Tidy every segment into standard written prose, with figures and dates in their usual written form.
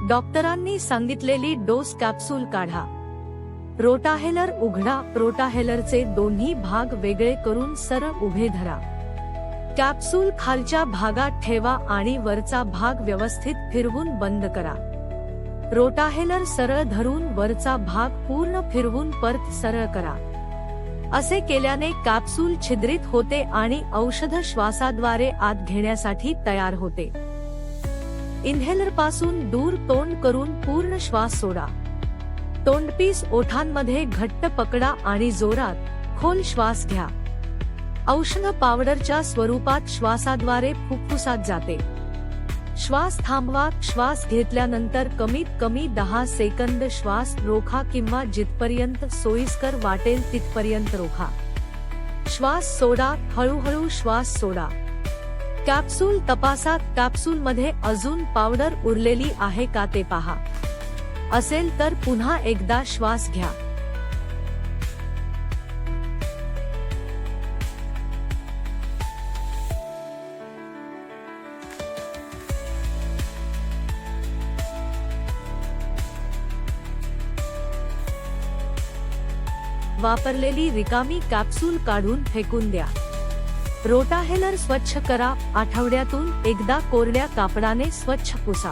डॉक्टरांनी सांगितलेली dose capsule काढा. रोटाहेलर उघडा. रोटाहेलरचे दोन्ही भाग वेगळे करून सरळ उभे धरा. कॅप्सूल खालच्या भागात ठेवा आणि वरचा भाग व्यवस्थित फिरवून बंद करा. रोटाहेलर सरळ धरून वरचा भाग पूर्ण फिरवून परत सरळ करा. असे केल्याने कॅप्सूल छिद्रित होते आणि औषध श्वासाद्वारे आत घेण्यासाठी तयार होते. इन्हेलर पासून दूर तोंड करून पूर्ण श्वास सोडा. तोंडपीस ओठांमध्ये घट्ट पकडा आणि जोरात खोल श्वास घ्या. औषध पावडरच्या स्वरूपात श्वासाद्वारे फुफ्फुसात जाते. श्वास थांबवा. श्वास घेतल्यानंतर कमीत कमी 10 सेकंद श्वास रोखा किंवा जिथपर्यंत सोयीस्कर वाटेल तिथपर्यंत रोखा. श्वास सोडा. हळूहळू श्वास सोडा. कॅप्सूल तपासा. कॅप्सूलमध्ये अजून पावडर उरलेली आहे का ते पहा. असेल तर पुन्हा एकदा श्वास घ्या. वापरलेली रिकामी कॅप्सूल काढून फेकून द्या. रोटाहेलर स्वच्छ करा. आठवड्यातून एकदा कोरड्या कापडाने स्वच्छ पुसा.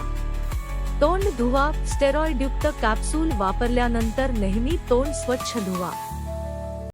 तोंड धुवा. स्टेरॉइडयुक्त कॅप्सूल वापरल्यानंतर नेहमी तोंड स्वच्छ धुवा.